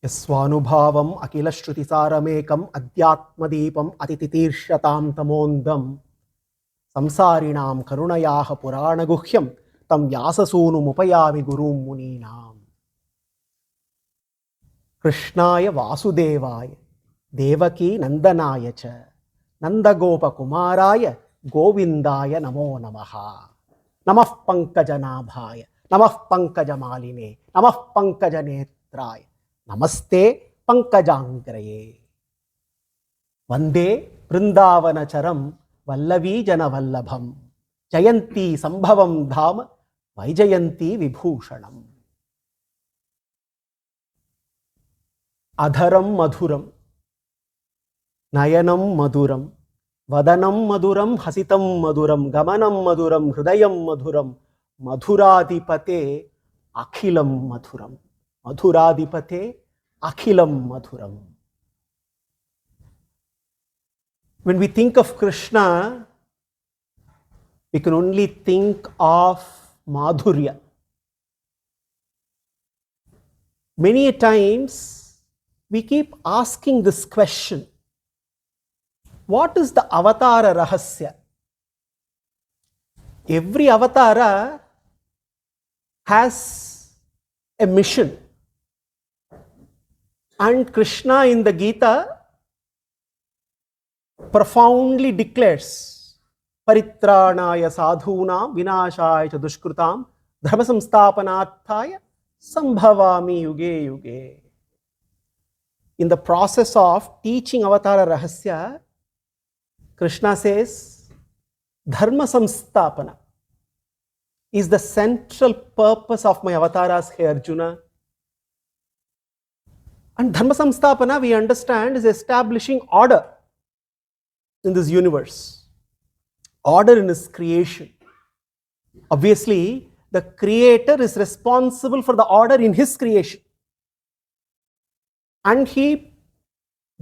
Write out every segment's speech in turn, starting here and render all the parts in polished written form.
Yasvanubhavam akila shrutisāramekam adhyatmadīpam atititirshyatam tamondam samsārinām karunayāha purāna guhyam tam vyāsasūnum upayāmi gurum munīnām. Krishnāya Vāsudevāya Devaki Nandanāya ca Nandagopa Kumārāya Govindāya namo namaha. Namah Pankajanābhāya Namah Pankajamaline Namah Pankajanetrāya Namaste Pankajangraye. Vande Vrindavanacharam Vallavi Janavallabham Jayanti Sambhavam Dhama Vaijayanti Vibhushanam. Adharam Madhuram Nayanam Madhuram Vadanam Madhuram Hasitam Madhuram Gamanam Madhuram Hridayam Madhuram Madhuradipate Akhilam Madhuram Madhuradipate Akhilam Madhuram. When we think of Krishna, we can only think of Madhurya. Many times we keep asking this question: what is the avatara rahasya? Every avatara has a mission. And Krishna in the Gita profoundly declares Paritranaya sadhunam vinashaya cha dushkrutam dharma samsthapanarthaya sambhavami yuge yuge. In the process of teaching avatara rahasya, Krishna says dharma samsthapana is the central purpose of my avatars, hey Arjuna. And dharma samsthapana, we understand, is establishing order in this universe, order in his creation. Obviously, the creator is responsible for the order in his creation, and he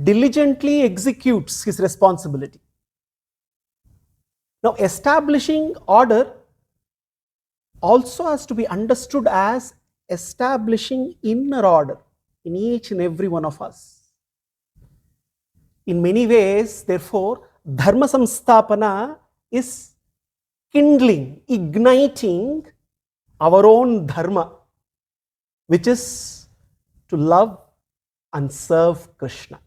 diligently executes his responsibility. Now, establishing order also has to be understood as establishing inner order in each and every one of us. In many ways, therefore, dharma samsthapana is kindling, igniting our own dharma, which is to love and serve Krishna.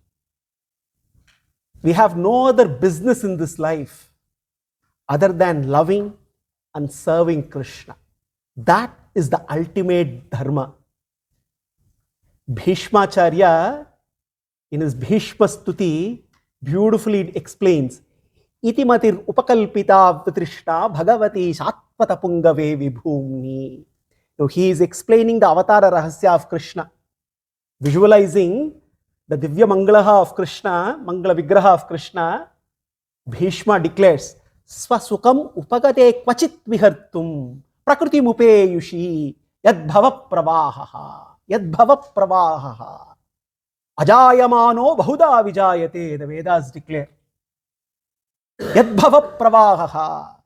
We have no other business in this life other than loving and serving Krishna. That is the ultimate dharma. Bhishmacharya, in his Bhishma Stuti, beautifully explains Itimatir upakalpita vitrishna bhagavati shatpata pungave vibhumni. Now he is explaining the avatara rahasya of Krishna, visualizing the divya mangalaha of Krishna, mangala vigraha of Krishna. Bhishma declares Swasukam upagate kvachit vihartum prakriti mupeyushi yadbhava pravahaha yadbhava pravahaha ajayamano bahuda vijayate. The Vedas declare yadbhava pravahaha.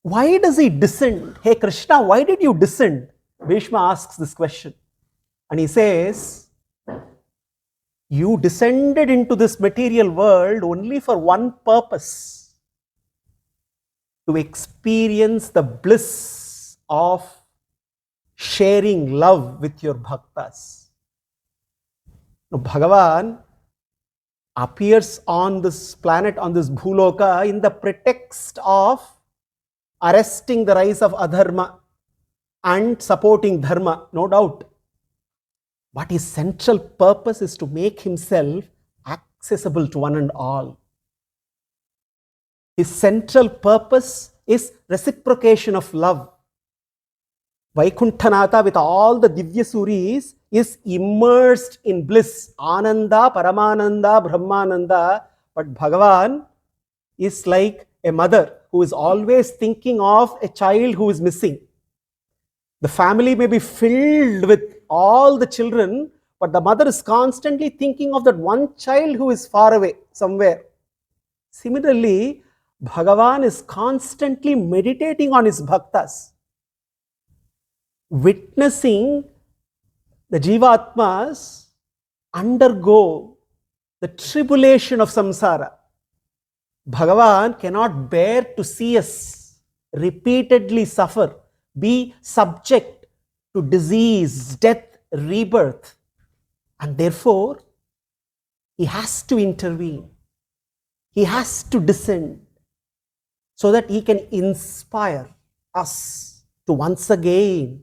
Why does he descend? Hey Krishna, why did you descend? Bhishma asks this question, and he says, you descended into this material world only for one purpose: to experience the bliss of sharing love with your bhaktas. Now, Bhagavan appears on this planet, on this bhuloka, in the pretext of arresting the rise of adharma and supporting dharma, no doubt. But his central purpose is to make himself accessible to one and all. His central purpose is reciprocation of love. Vaikunthanatha, with all the Divya Suris, is immersed in bliss, Ananda, Paramananda, Brahmananda. But Bhagavan is like a mother who is always thinking of a child who is missing. The family may be filled with all the children, but the mother is constantly thinking of that one child who is far away somewhere. Similarly, Bhagavan is constantly meditating on his bhaktas, witnessing the Jivatmas undergo the tribulation of samsara. Bhagavan cannot bear to see us repeatedly suffer, be subject to disease, death, rebirth. And therefore, he has to intervene. He has to descend so that he can inspire us to once again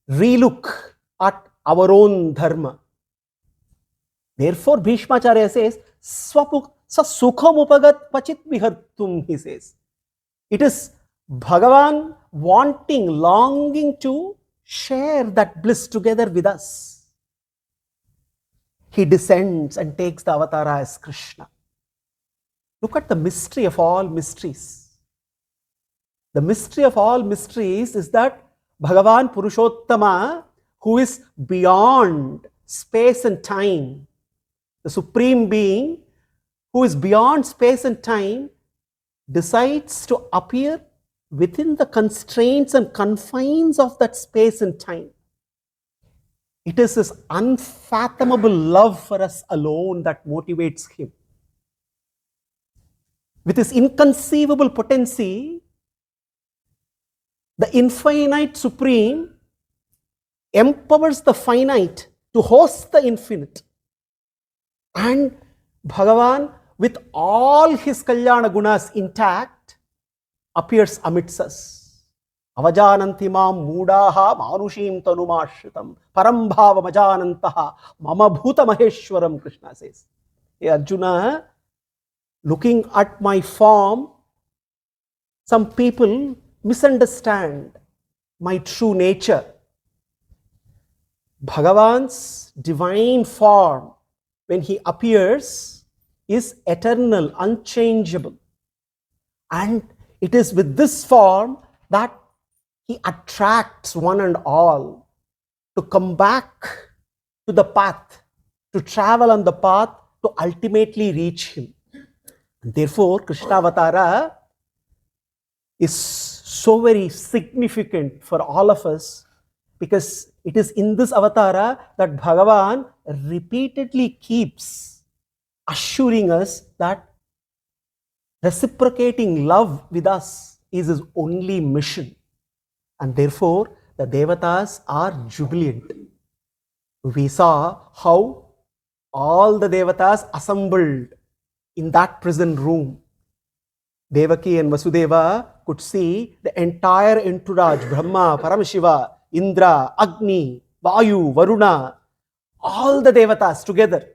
relook at our own dharma. Therefore, Bhishmacharya says, Swapuk sa sukham upagat pachit vihartum, he says. It is Bhagavan wanting, longing to share that bliss together with us. He descends and takes the avatara as Krishna. Look at the mystery of all mysteries. The mystery of all mysteries is that Bhagavan Purushottama, who is beyond space and time, the Supreme Being, who is beyond space and time, decides to appear within the constraints and confines of that space and time. It is his unfathomable love for us alone that motivates him. With his inconceivable potency, the infinite Supreme empowers the finite to host the infinite. And Bhagavan, with all his Kalyana gunas intact, appears amidst us. Avajananti mam moodaha manushim tanumashritam parambhava majanantaha mama bhuta maheshwaram, Krishna says. Hey Arjuna, looking at my form, some people misunderstand my true nature. Bhagavan's divine form, when he appears, is eternal, unchangeable. And it is with this form that he attracts one and all to come back to the path, to travel on the path, to ultimately reach him. And therefore, Krishna Avatara is so very significant for all of us, because it is in this avatara that Bhagavan repeatedly keeps assuring us that reciprocating love with us is his only mission. And therefore, the Devatas are jubilant. We saw how all the Devatas assembled in that prison room. Devaki and Vasudeva could see the entire entourage, Brahma, Paramashiva, Indra, Agni, Vayu, Varuna, all the Devatas together,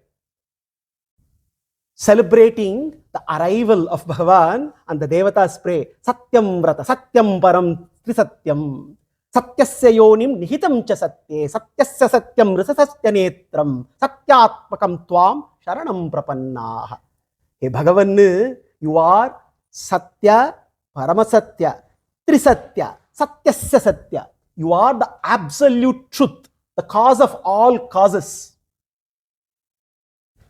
celebrating the arrival of Bhagavan. And the Devatas pray, Satyam Vrata, Satyam Param Trisatyam, Satyasya Yonim Nihitam Cha Satye, Satyasya Satyam Rasa Satya Netram, Satyatmakam Tvam Sharanam Prapannaha. Hey Bhagavan, you are Satya, Paramasatya, Trisatya, Satyasya Satya. You are the absolute truth, the cause of all causes.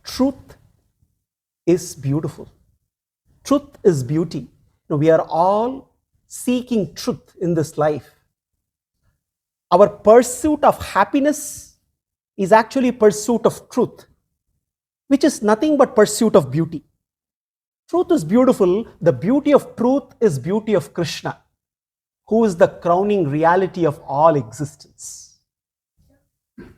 Truth is beautiful. Truth is beauty. We are all seeking truth in this life. Our pursuit of happiness is actually pursuit of truth, which is nothing but pursuit of beauty. Truth is beautiful. The beauty of truth is beauty of Krishna, who is the crowning reality of all existence.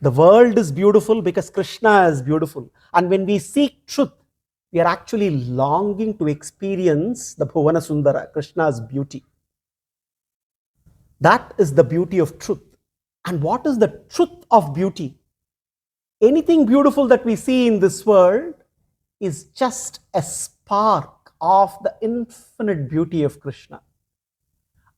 The world is beautiful because Krishna is beautiful. And when we seek truth, we are actually longing to experience the Bhuvana Sundara, Krishna's beauty. That is the beauty of truth. And what is the truth of beauty? Anything beautiful that we see in this world is just a spark of the infinite beauty of Krishna.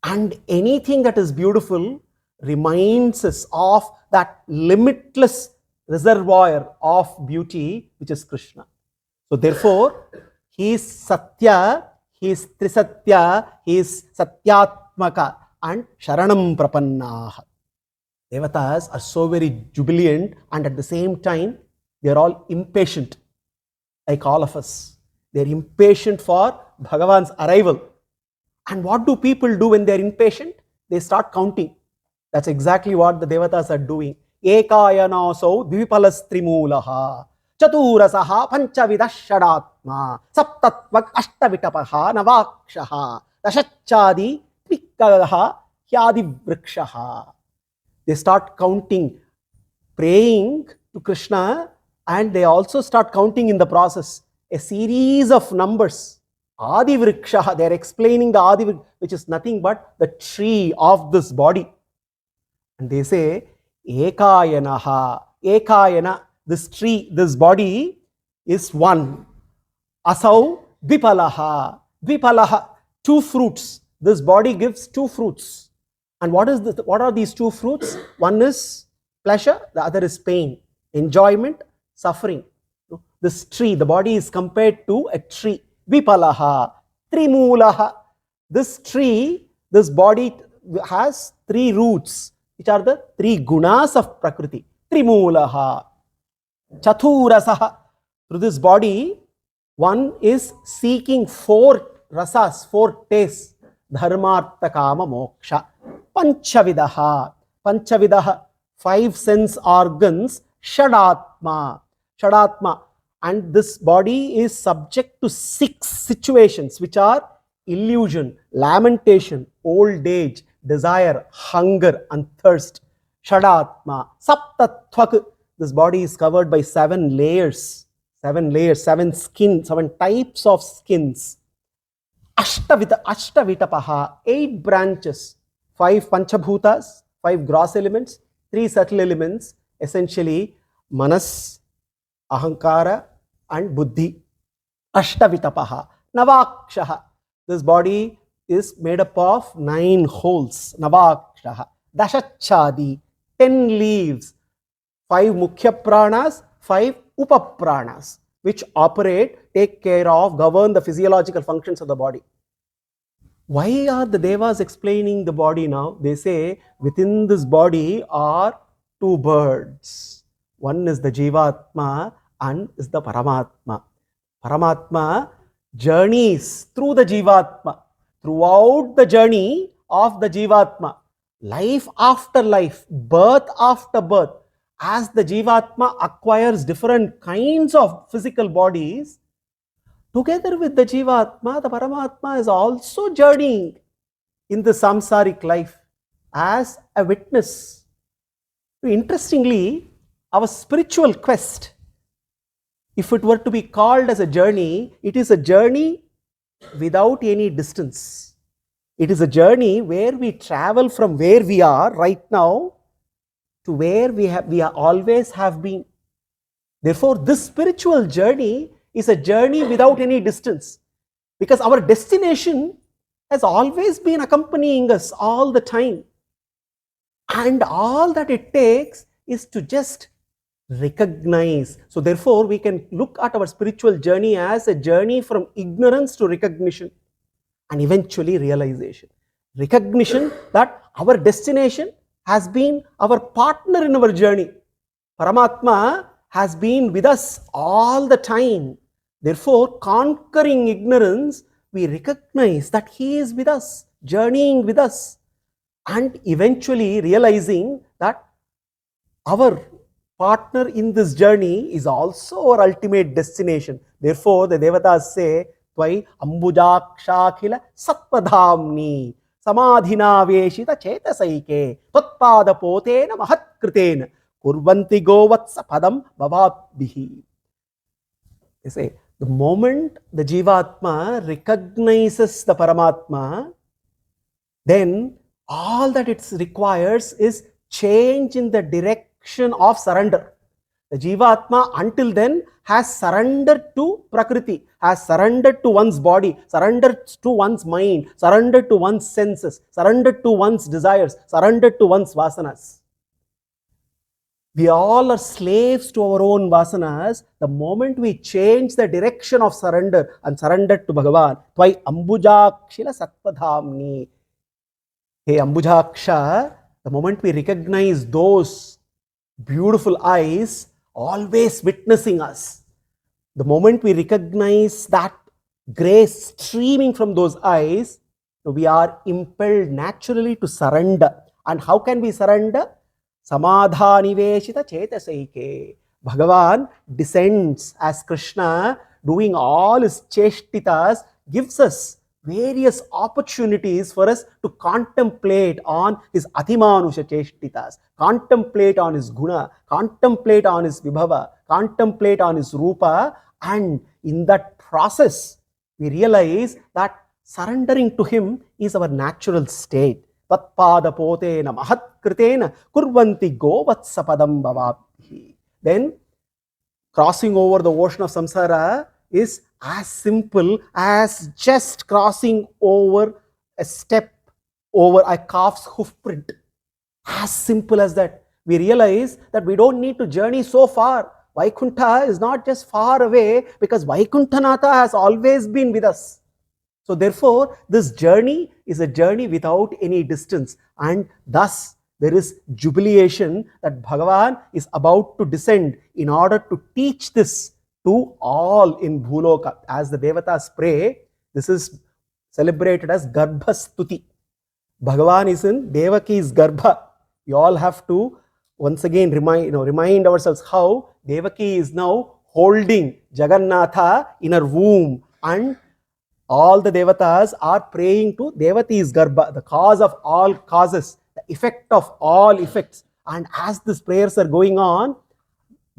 And anything that is beautiful reminds us of that limitless reservoir of beauty, which is Krishna. So therefore, he is Satya, he is Trisatya, he is Satyatmaka and Sharanam Prapannaha. Devatas are so very jubilant, and at the same time, they are all impatient, like all of us. They are impatient for Bhagavan's arrival. And what do people do when they are impatient? They start counting. That's exactly what the Devatas are doing. Ekayanasau dvipalastrimulaha Chaturasaha panchavidah shadatma Saptatvak ashtavitapaha navakshaha Dashachadi Vikagaha Hyadi vrikshaha. They start counting, praying to Krishna, and they also start counting in the process a series of numbers. Adi Vriksha, they are explaining the Adi, which is nothing but the tree of this body. And they say, Ekayanaha, Ekayana, this tree, this body is one. Asau Dvipalaha, Dvipalaha, two fruits. This body gives two fruits. And what are these two fruits? One is pleasure, the other is pain, enjoyment, suffering. This tree, the body is compared to a tree. Vipalaha, Trimulaha. This tree, this body has three roots, which are the three gunas of Prakriti. Trimulaha. Chaturasaha. Through this body, one is seeking four rasas, four tastes. Dharmartha kama moksha. Panchavidaha. Panchavidaha. Five sense organs. Shadatma. Shadatma. And this body is subject to 6 situations, which are illusion, lamentation, old age, desire, hunger and thirst. Shadatma. Saptatvak. This body is covered by 7 layers. 7 skins, 7 types of skins. Ashtavitapaha, 8 branches, 5 panchabhutas, 5 gross elements, 3 subtle elements, essentially manas, ahankara and buddhi. Ashtavitapaha. Navakshaha. This body is made up of 9 holes. Navakshaha. Dashachadi. 10 leaves. 5 mukhya pranas, 5 upapranas, which operate, take care of, govern the physiological functions of the body. Why are the Devas explaining the body now? They say within this body are 2 birds. One is the Jivatma and is the Paramatma. Paramatma journeys through the Jivatma. Throughout the journey of the Jivatma, life after life, birth after birth, as the Jivatma acquires different kinds of physical bodies, together with the Jivatma, the Paramatma is also journeying in the samsaric life as a witness. Interestingly, our spiritual quest, if it were to be called as a journey, it is a journey without any distance. It is a journey where we travel from where we are right now to where we always have been. Therefore, this spiritual journey is a journey without any distance, because our destination has always been accompanying us all the time. And all that it takes is to just recognize. So therefore, we can look at our spiritual journey as a journey from ignorance to recognition and eventually realization. Recognition that our destination has been our partner in our journey. Paramatma has been with us all the time. Therefore, conquering ignorance, we recognize that He is with us, journeying with us, and eventually realizing that our partner in this journey is also our ultimate destination. Therefore, the Devatas say, Tvai ambujakshakila satpadhamni samadhina veshita chetasaike tvatpada potena mahatkritena kurvanti govatsa padam bhavatbihi. They say, the moment the Jivatma recognizes the Paramatma, then all that it requires is change in the direction of surrender. The Jivatma until then has surrendered to Prakriti, has surrendered to one's body, surrendered to one's mind, surrendered to one's senses, surrendered to one's desires, surrendered to one's vasanas. We all are slaves to our own vasanas. The moment we change the direction of surrender and surrender to Bhagavan, Tvai ambujakshila satpadhamni. Hey Ambujaksha, the moment we recognize those beautiful eyes always witnessing us, the moment we recognize that grace streaming from those eyes, we are impelled naturally to surrender. And how can we surrender? samadhaniveshita chetasaike. Bhagavan descends as Krishna, doing all his cheshtitas, gives us various opportunities for us to contemplate on his atimanusha cheshtitas, contemplate on his guna, contemplate on his vibhava, contemplate on his rupa, and in that process we realize that surrendering to him is our natural state. Tatpada potena mahatkritena kurvanti govatsapadam bhavabhi. Then crossing over the ocean of samsara is as simple as just crossing over a step over a calf's hoof print. As simple as that. We realize that we don't need to journey so far. Vaikuntha is not just far away, because Vaikunthanatha has always been with us. So therefore, this journey is a journey without any distance, and thus there is jubilation that Bhagavan is about to descend in order to teach this to all in Bhuloka. As the Devatas pray, this is celebrated as Garbha Stuti. Bhagavan is in Devaki's Garbha. We all have to once again remind ourselves how Devaki is now holding Jagannatha in her womb, and all the Devatas are praying to Devati's Garbha, the cause of all causes, the effect of all effects. And as these prayers are going on,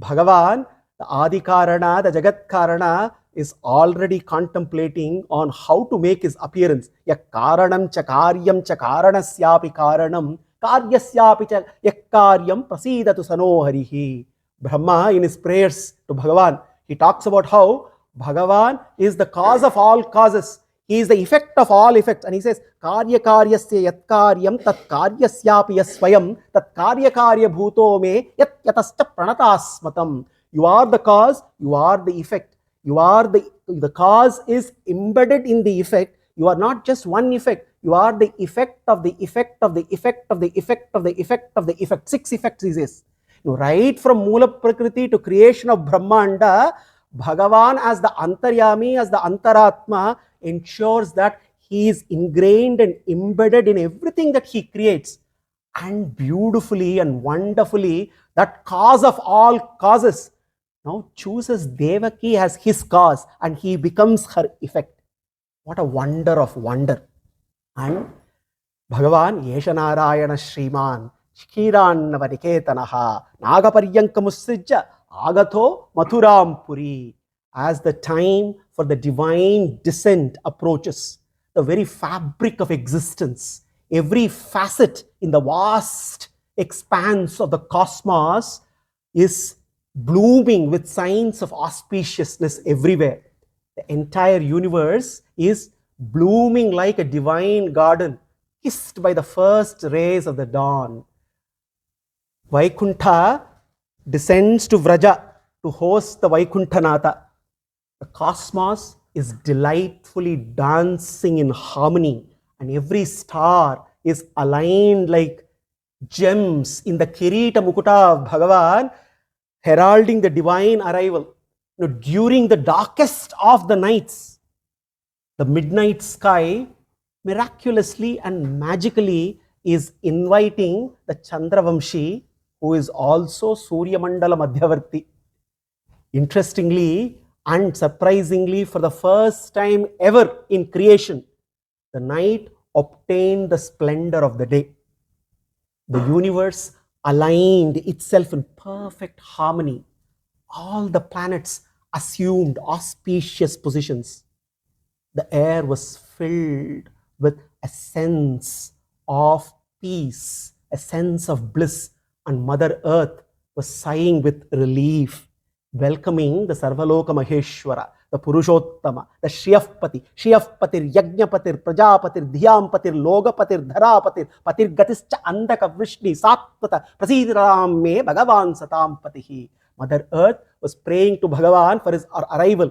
Bhagavan, the Adi Karana, the Jagat Karana, is already contemplating on how to make his appearance. Yak karanam cha karyam cha karanasyapi karanam karyasyapi cha yak karyam prasidatu sanoharihi. Brahma, in his prayers to Bhagavan, he talks about how Bhagavan is the cause of all causes. He is the effect of all effects. And he says, Karya karyasya yat karyam tat karyasyapi yasvayam tat karya karya bhuto me yat yatascha pranatasmatam. You are the cause, you are the effect. You are the cause is embedded in the effect. You are not just one effect. You are the effect of the effect of the effect of the effect of the effect of the effect. 6 effects, he says. Right from Mula Prakriti to creation of Brahmanda, Bhagavan as the Antaryami, as the Antaratma, ensures that he is ingrained and embedded in everything that he creates. And beautifully and wonderfully, that cause of all causes now chooses Devaki as his cause, and he becomes her effect. What a wonder of wonder. And Bhagavan, Yesha Narayana Śrīmad, Shkirannava Niketanaha, Nagaparyankamusrijja, Agatho Mathuram Puri. As the time for the divine descent approaches, the very fabric of existence, every facet in the vast expanse of the cosmos is blooming with signs of auspiciousness everywhere. The entire universe is blooming like a divine garden, kissed by the first rays of the dawn. Vaikuntha descends to Vraja to host the Vaikunthanatha. The cosmos is delightfully dancing in harmony, and every star is aligned like gems in the Kirita Mukuta of Bhagavan, heralding the divine arrival. During the darkest of the nights, the midnight sky miraculously and magically is inviting the Chandravamshi, who is also Surya Mandala Madhyavarti. Interestingly and surprisingly, for the first time ever in creation, the night obtained the splendor of the day. The universe aligned itself in perfect harmony. All the planets assumed auspicious positions. The air was filled with a sense of peace, a sense of bliss, and Mother Earth was sighing with relief, welcoming the Sarvaloka Maheshwara, the Purushottama, the Shriyapati, Shriyapatir, Yajnapatir, Prajapatir, Dhyampatir, Logapatir, Dharapatir, Patir Gatischa Andaka Vrishni, Satvata, Prasidaram me Bhagavan Satam Patihi. Mother Earth was praying to Bhagavan for his arrival.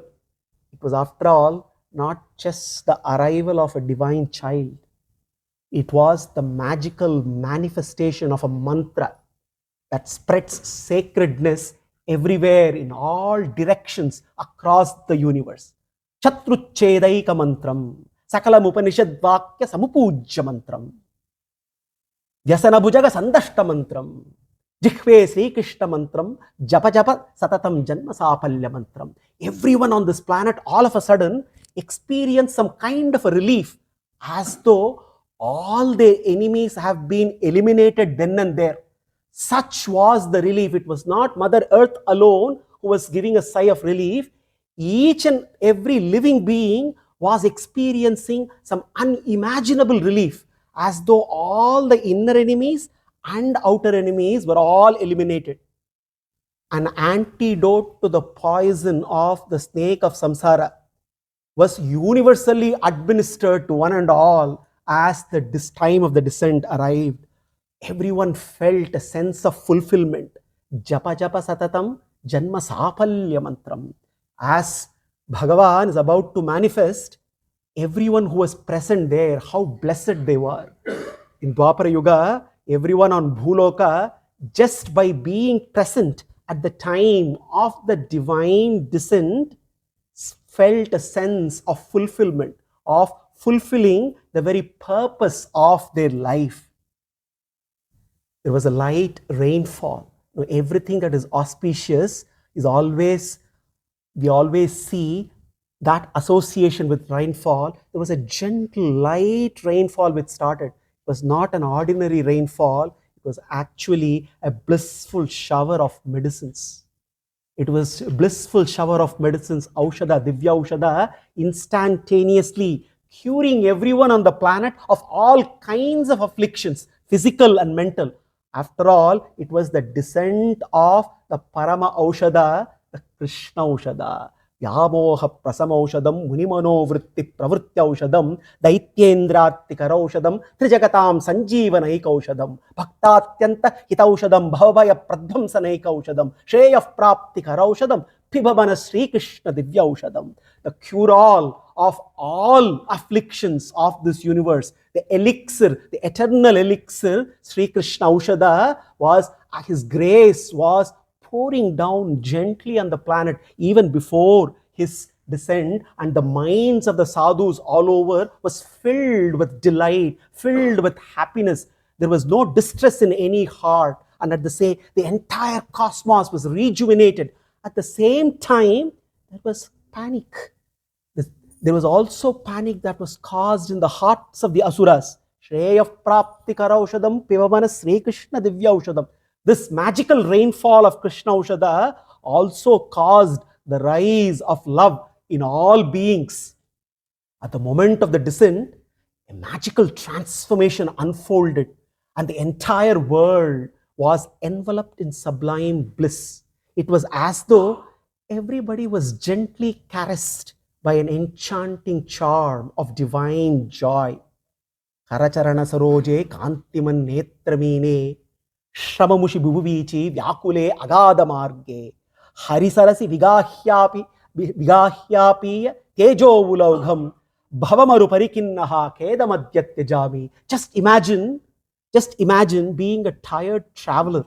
It was, after all, not just the arrival of a divine child. It was the magical manifestation of a mantra that spreads sacredness everywhere in all directions across the universe. Chatruchedaika mantram, Sakalam Upanishad Vakya Samupujya mantram, Vyasana Bhujaga Sandashta mantram, Jihve Sri Krishna mantram, japa japa satatam janma sapalya mantram. Everyone on this planet all of a sudden experienced some kind of a relief, as though all their enemies have been eliminated then and there. Such was the relief. It was not Mother Earth alone who was giving a sigh of relief. Each and every living being was experiencing some unimaginable relief, as though all the inner enemies and outer enemies were all eliminated. An antidote to the poison of the snake of samsara was universally administered to one and all as the time of the descent arrived. Everyone felt a sense of fulfillment. Japa japa satatam janma sapalya mantram. As Bhagavan is about to manifest, everyone who was present there, how blessed they were. In Dwapara Yuga, everyone on Bhuloka, just by being present at the time of the divine descent, felt a sense of fulfillment, of fulfilling the very purpose of their life. There was a light rainfall. Everything that is auspicious is always, we always see that association with rainfall. There was a gentle, light rainfall which started. It was not an ordinary rainfall. It was actually a blissful shower of medicines. It was a blissful shower of medicines, Aushada, Divya Aushada, instantaneously curing everyone on the planet of all kinds of afflictions, physical and mental. After all, it was the descent of the Parama Aushada, the Krishna Aushada. Vyamoha prasamaushadam munimano vritti pravrityaushadam daityendrattikaraushadam trijagatam sanjeevanaikaushadam bhaktatyanta hitaushadam bhavabhaya pradhamsanaikaushadam shreyah praptikaraushadam pibhavana Sri Krishna divyaushadam. The cure-all of all afflictions of this universe, the elixir, the eternal elixir, Sri Krishna Aushada, was his grace was pouring down gently on the planet even before his descent, and the minds of the sadhus all over was filled with delight, filled with happiness. There was no distress in any heart, and at the entire cosmos was rejuvenated. At the same time, there was panic. There was also panic that was caused in the hearts of the asuras. Shreyah prapti karaushadam pivamana Sri Krishna divyaushadam. This magical rainfall of Krishna Aushada also caused the rise of love in all beings. At the moment of the descent, a magical transformation unfolded, and the entire world was enveloped in sublime bliss. It was as though everybody was gently caressed by an enchanting charm of divine joy. Karacharana saroje kantiman netramine Shramamushi Bhuvichi Vyakule Agada Marge Harisarasi Vigahyapi Tejo Vulaugham Bhavamaru Parikinnaha Kedamadyatjami. Just imagine being a tired traveler,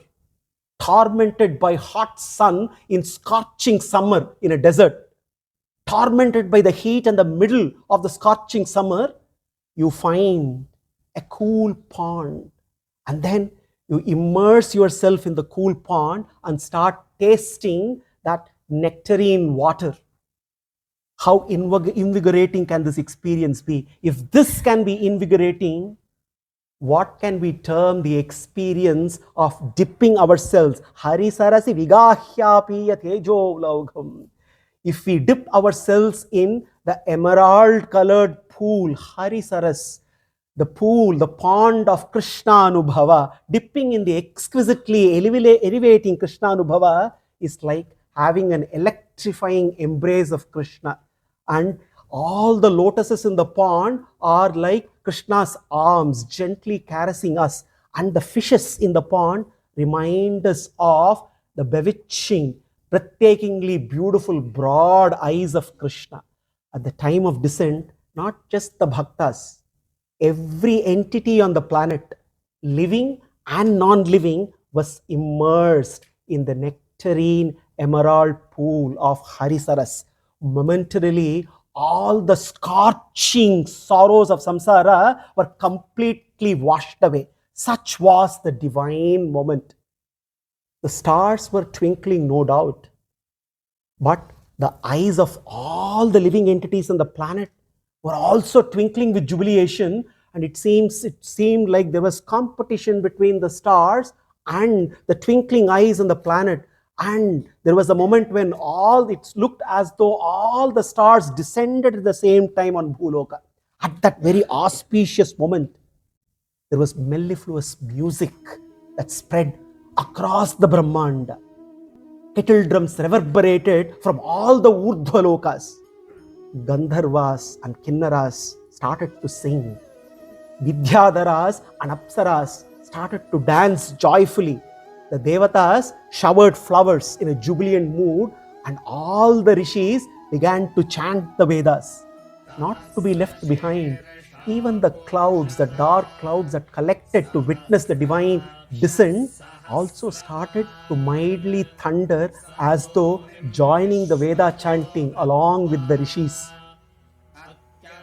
tormented by hot sun in scorching summer in a desert, tormented by the heat and the middle of the scorching summer. You find a cool pond, and then you immerse yourself in the cool pond and start tasting that nectarine water. How invigorating can this experience be? If this can be invigorating, what can we term the experience of dipping ourselves? Harisarasi vigahyapiya tejo laugham. If we dip ourselves in the emerald colored pool, Harisaras, the pool, the pond of Krishna Anubhava, dipping in the exquisitely elevating Krishna Anubhava is like having an electrifying embrace of Krishna. And all the lotuses in the pond are like Krishna's arms gently caressing us. And the fishes in the pond remind us of the bewitching, breathtakingly beautiful, broad eyes of Krishna. At the time of descent, not just the bhaktas, every entity on the planet, living and non-living, was immersed in the nectarine emerald pool of Harisaras. Momentarily, all the scorching sorrows of samsara were completely washed away. Such was the divine moment. The stars were twinkling, no doubt, but the eyes of all the living entities on the planet were also twinkling with jubilation, and it seemed like there was competition between the stars and the twinkling eyes on the planet. And there was a moment when it looked as though all the stars descended at the same time on Bhuloka. At that very auspicious moment, there was mellifluous music that spread across the Brahmanda. Kettle drums reverberated from all the Urdhvalokas. Gandharvas and Kinnaras started to sing. Vidyadharas and Apsaras started to dance joyfully. The Devatas showered flowers in a jubilant mood, and all the rishis began to chant the Vedas. Not to be left behind, even the clouds, the dark clouds that collected to witness the divine descent, also started to mildly thunder as though joining the Veda chanting along with the rishis.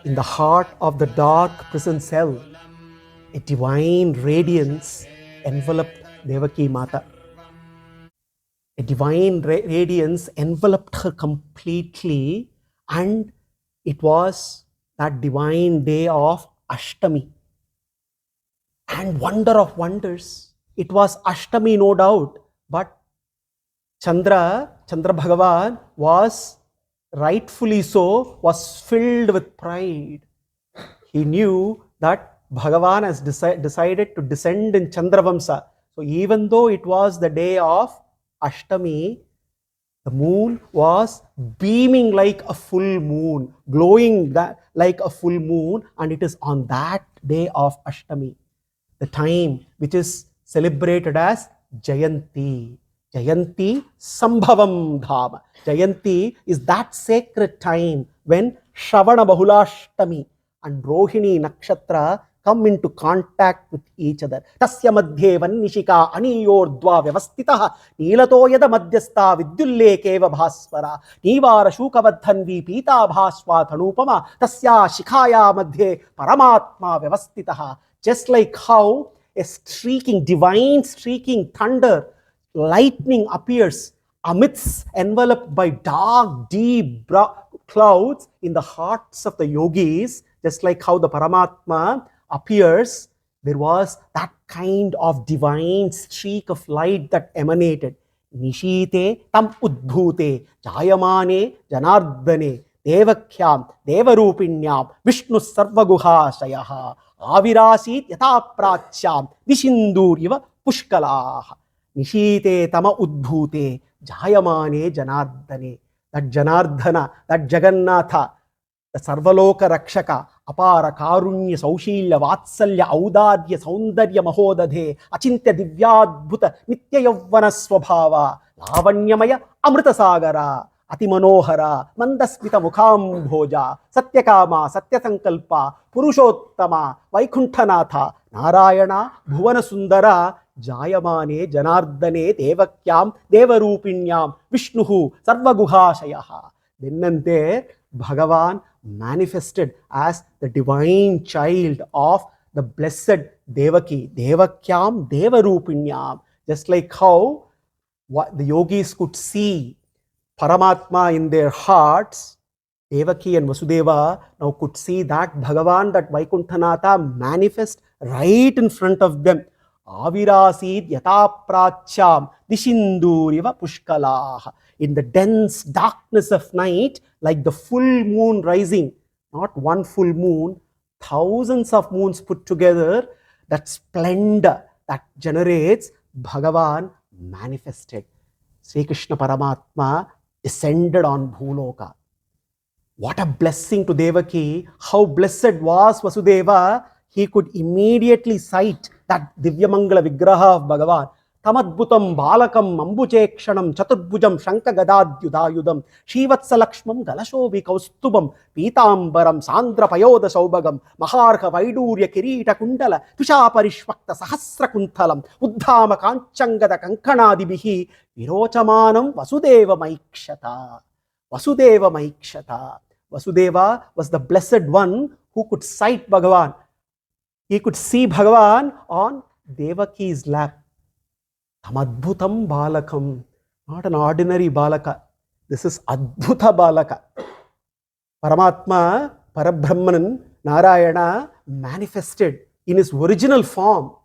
In the heart of the dark prison cell, a divine radiance enveloped Devaki Mata. A divine radiance enveloped her completely, and it was that divine day of Ashtami. And wonder of wonders, it was Ashtami, no doubt, but Chandra Bhagavan was rightfully so, was filled with pride. He knew that Bhagavan has decided to descend in Chandravamsa. So even though it was the day of Ashtami, the moon was beaming like a full moon, glowing like a full moon, and it is on that day of Ashtami, the time which is celebrated as Jayanti. Jayanti Sambhavam Dhama. Jayanti is that sacred time when Shravana Bahulashtami and Rohini Nakshatra come into contact with each other. Tasya madhye vannishika aniyordva vyavastitaha neelatoyada madhyastha vidyullekeva bhasvara nivara shukavadhanvi pita bhasva thanupama tasya shikhaya madhye paramatma vyavastitaha. Just like how a divine streaking thunder, lightning appears amidst, enveloped by dark, deep clouds in the hearts of the yogis, just like how the Paramatma appears, there was that kind of divine streak of light that emanated. Nishite tam udbhute jayamane janardane devakyam devarupinyam vishnu sarvaguha shayaha avirasit yata prachyam vishinduriva pushkalaha. Nishite tama udbhute jayamane janardane. That Janardhana, that Jagannatha, the Sarvaloka Rakshaka, Apara Karunya Saushilya Vatsalya Audarya Saundarya Mahodadhe Achintya Divyadbhuta Nitya Yavvana Swabhava Lavanyamaya Amrita Sagara Ati Manohara Mandasmita Mukham Bhoja Satyakama Satyasankalpa Purushottama Vaikuntanatha Narayana Bhuvana Sundara Jayamane Janardane Devakyam Devarupinyam Vishnuhu Sarvaguhashayaha. Then and there Bhagavan manifested as the divine child of the blessed Devaki, Devakyam Devarupinyam. Just like how the yogis could see Paramatma in their hearts, Devaki and Vasudeva now could see that Bhagavan, that Vaikunthanatha manifest right in front of them. Avirasid yata prachyam dishinduriva pushkalaha. In the dense darkness of night, like the full moon rising, not one full moon, thousands of moons put together, that splendor that generates, Bhagavan manifested. Sri Krishna Paramatma descended on Bhuloka. What a blessing to Devaki. How blessed was Vasudeva. He could immediately sight that Divyamangala Vigraha of Bhagavan. Tamadbhutam Balakam Ambuchekshanam Chaturbhujam Shanka Gadadyudayudam Shivatsalakshmam Galashovi Kaustubam Pitambaram Sandra Payoda Saubagam Maharka Vaidurya Kirita Kundala Tushaparishvakta Sahasra Kuntalam Uddhama Kanchangada Kankanadibihi Virochamanam Vasudeva Maikshata. Vasudeva Maikshata. Vasudeva was the blessed one who could sight Bhagavan. He could see Bhagavan on Devaki's lap. Tamadbhutam balakam. Not an ordinary balaka. This is Adbhuta balaka. Paramatma, Parabrahmanan, Narayana manifested in his original form.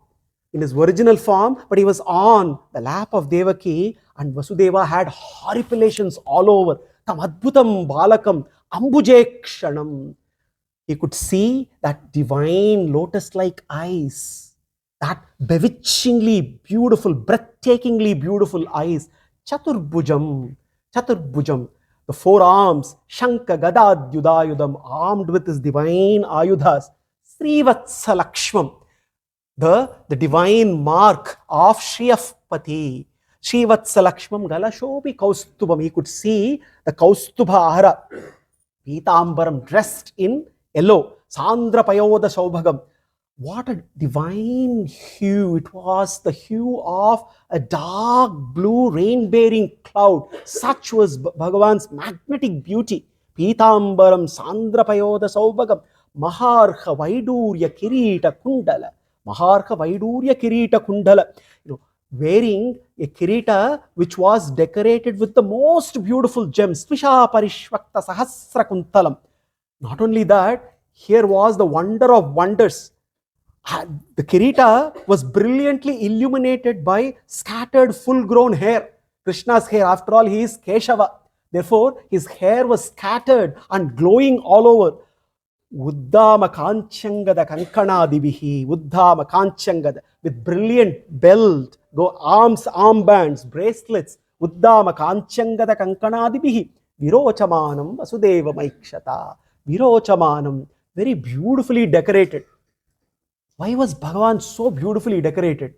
But he was on the lap of Devaki, and Vasudeva had horripilations all over. Tam Adbhutam balakam ambujekshanam. He could see that divine lotus-like eyes, that bewitchingly beautiful, breathtakingly beautiful eyes. Chaturbhujam, the four arms, Shanka Gadadyudayudam, armed with his divine ayudhas. Srivatsalakshmam, the divine mark of Shriyapati. Srivatsalakshmam Galashobi Kaustubam. He could see the Kaustubha Ahara, Pitambaram, dressed in yellow. Sandra Payoda Saubhagam. What a divine hue. It was the hue of a dark blue rain-bearing cloud. Such was Bhagavan's magnetic beauty. Pitambaram Sandrapayoda Saubhagam. Maharha Vaidurya Kirita Kundala. Maharha Vaidurya Kirita Kundala. Wearing a kirita which was decorated with the most beautiful gems. Svisha Parishvakta Sahasra Kuntalam. Not only that, here was the wonder of wonders. The kirita was brilliantly illuminated by scattered full-grown hair. Krishna's hair, after all, he is Keshava. Therefore, his hair was scattered and glowing all over. Uddama Kanchangada Kankanadibihi. Uddama Kanchangada, with brilliant belt, armbands, bracelets. Uddama Kanchangada Kankanadibihi. Virochamanam Vasudeva Maikshata. Virochamanam, very beautifully decorated. Why was Bhagavan so beautifully decorated?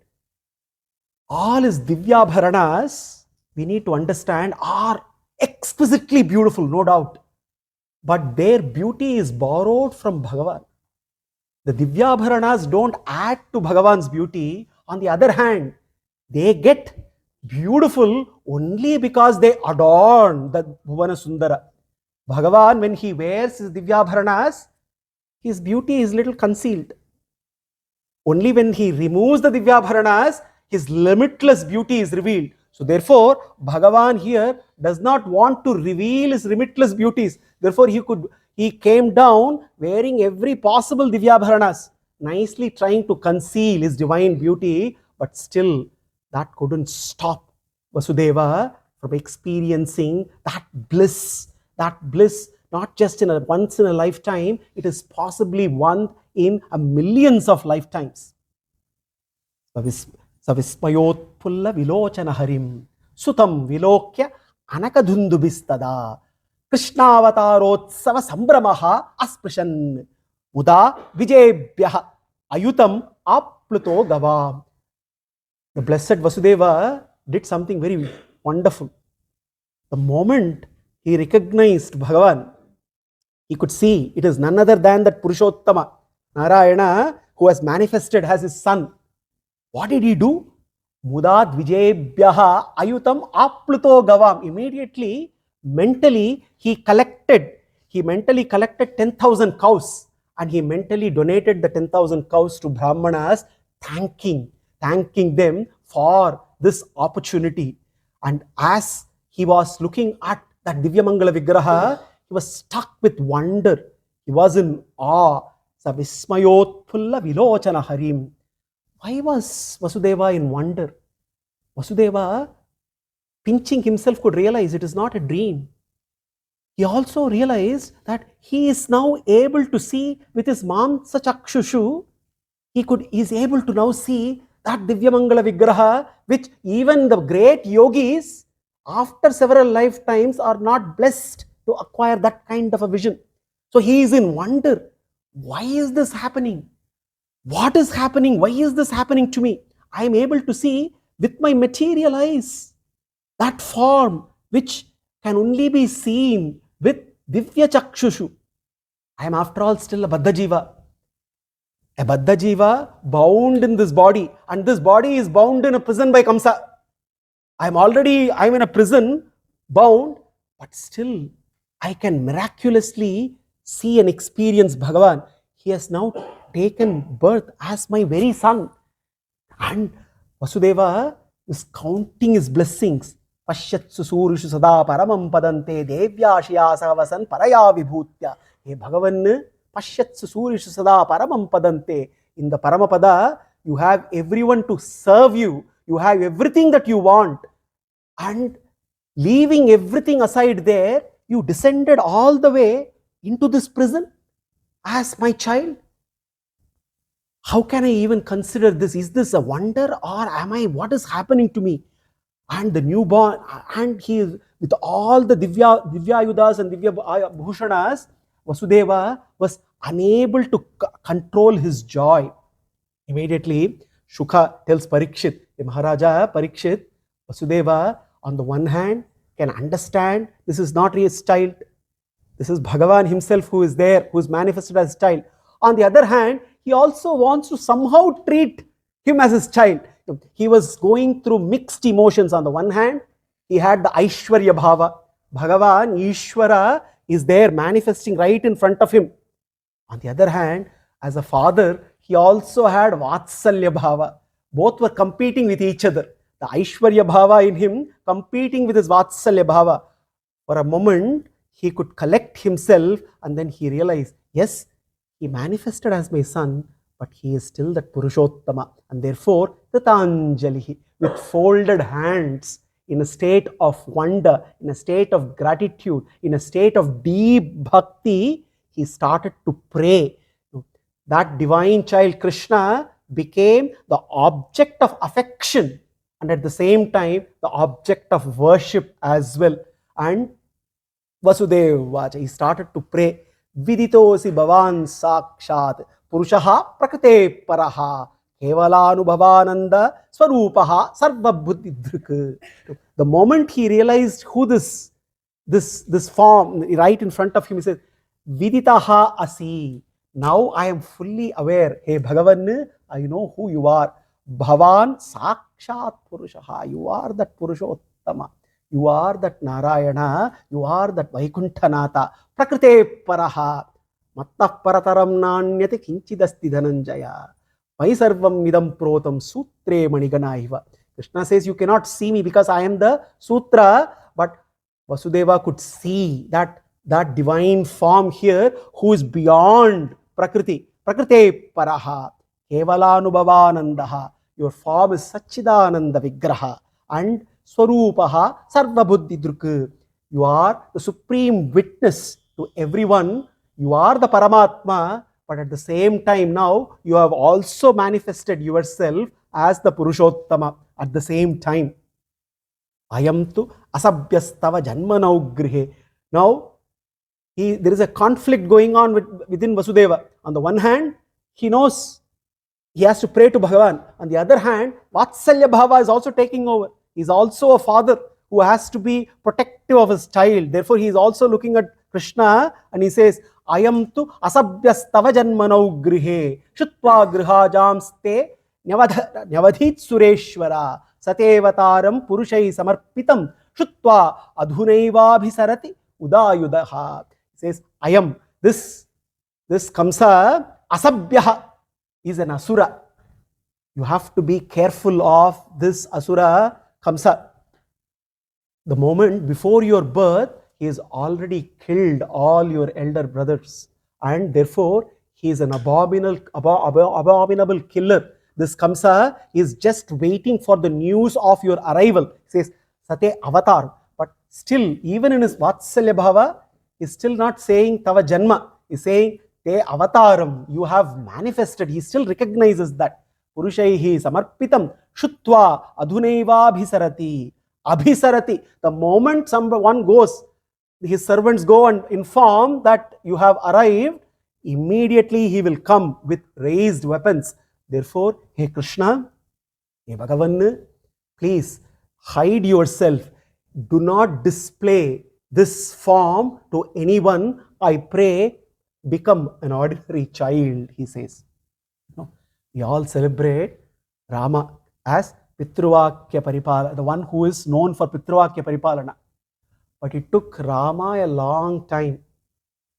All his Divyabharanas, we need to understand, are exquisitely beautiful, no doubt. But their beauty is borrowed from Bhagavan. The Divyabharanas don't add to Bhagavan's beauty. On the other hand, they get beautiful only because they adorn the Bhuvana Sundara. Bhagavan, when he wears his Divyabharanas, his beauty is little concealed. Only when he removes the Divyabharanas, his limitless beauty is revealed. So therefore, Bhagavan here does not want to reveal his limitless beauties. Therefore, he came down wearing every possible Divyabharanas, nicely trying to conceal his divine beauty, but still that couldn't stop Vasudeva from experiencing that bliss, not just once in a lifetime, it is possibly one in a millions of lifetimes. Savismayotpulla vilochana harim sutam vilokya anakadundubistada Krishnavatarotsava sambramaha asprishan Uda vijebhyaha ayutam apluto gavam. The blessed Vasudeva did something very wonderful. The moment he recognized Bhagavan, he could see it is none other than that Purushottama, Narayana, who has manifested as his son. What did he do? Mudad vijebhyaha ayutam apluto gavam. Immediately, mentally, he mentally collected 10,000 cows, and he mentally donated the 10,000 cows to Brahmanas, thanking them for this opportunity. And as he was looking at that Divyamangala Vigraha, he was struck with wonder. He was in awe. Savismayotpulla vilochana harim. Why was Vasudeva in wonder? Vasudeva, pinching himself, could realize it is not a dream. He also realized that he is now able to see with his Mamsa Chakshushu, he is able to now see that Divyamangala Vigraha, which even the great yogis, after several lifetimes, are not blessed to acquire that kind of a vision. So he is in wonder. Why is this happening? What is happening? Why is this happening to me? I am able to see with my material eyes that form which can only be seen with Divya Chakshushu. I am after all still a Baddha Jiva. A Baddha Jiva bound in this body, and this body is bound in a prison by Kamsa. I am in a prison, bound, but still I can miraculously see and experience Bhagavan. He has now taken birth as my very son. And Vasudeva is counting his blessings. Pashyatsu surishu sada paramam padante devyashya savasan paraya vibhutya. Hey Bhagavan, Pashyatsu surishu sada paramam padante. In the Paramapada, you have everyone to serve you. You have everything that you want. And leaving everything aside there, you descended all the way into this prison as my child. How can I even consider this? Is this a wonder, or what is happening to me? And the newborn, and he, with all the Divyayudas and Divya Bhushanas, Vasudeva was unable to control his joy. Immediately, Shukha tells Parikshit, Maharaja Parikshit, Vasudeva, on the one hand, can understand this is not his child. This is Bhagavan himself who is there, who is manifested as his child. On the other hand, he also wants to somehow treat him as his child. He was going through mixed emotions. On the one hand, he had the Aishwarya Bhava. Bhagavan, Ishwara, is there manifesting right in front of him. On the other hand, as a father, he also had Vatsalya Bhava. Both were competing with each other. The Aishwarya Bhava in him competing with his Vatsalya Bhava. For a moment, he could collect himself, and then he realized, yes, he manifested as my son, but he is still that Purushottama. And therefore, Tatanjalihi, with folded hands, in a state of wonder, in a state of gratitude, in a state of deep bhakti, he started to pray. That divine child Krishna became the object of affection and at the same time the object of worship as well. And Vasudeva Vacha, he started to pray, Viditosi Bhavan Sakshat Purushaha Prakate Paraha Kevalanubhavananda Swarupaha Sarva Buddhidruk. The moment he realized who this form right in front of him, he says, Viditaha Asi. Now I am fully aware. Hey Bhagavan, I know who you are. Bhavan Sakshat Purushaha. You are that Purushottama. You are that Narayana. You are that Vaikunthanatha. Prakrite Paraha. Mattah Parataram Nanyati Kinchidasti Dhananjaya. Mai Sarvam Midam Protam Sutre Maniganaiva. Krishna says, you cannot see me because I am the Sutra, but Vasudeva could see that divine form here who is beyond Prakriti. Prakrite Paraha. Kevalanubhavanandaha. Your form is Sachidananda Vigraha. And Swarupaha Sarva Buddhidruk. You are the supreme witness to everyone. You are the Paramatma, but at the same time now you have also manifested yourself as the Purushottama at the same time. Ayam tu asabhyastava janmanau grihe. Now, there is a conflict going on within Vasudeva. On the one hand, he knows he has to pray to Bhagavan. On the other hand, Vatsalya Bhava is also taking over. He is also a father who has to be protective of his child. Therefore, he is also looking at Krishna and he says, Ayam tu asabhyastava janmanau grihe shutva grihajamste nyavadhit sureshwara satevataram purushai samarpitam shutva adhunaivabhisarati udayudaha. He says, Ayam, this Kamsa, Asabhyaha, is an Asura. You have to be careful of this Asura Kamsa. The moment before your birth, he has already killed all your elder brothers. And therefore, he is an abominable killer. This Kamsa is just waiting for the news of your arrival. He says, Sate Avatar. But still, even in his Vatsalya Bhava, he is still not saying Tava Janma. He is saying, Te Avataram. You have manifested. He still recognizes that. Purushaihi Samarpitam Shutva Adhunaiva Abhisarati. Abhisarati. The moment someone goes, his servants go and inform that you have arrived, immediately he will come with raised weapons. Therefore, hey Krishna, hey Bhagavan, please hide yourself. Do not display this form to anyone. I pray, become an ordinary child, he says. We all celebrate Rama as Pitruvakya Paripalana, the one who is known for Pitruvakya Paripalana. But it took Rama a long time,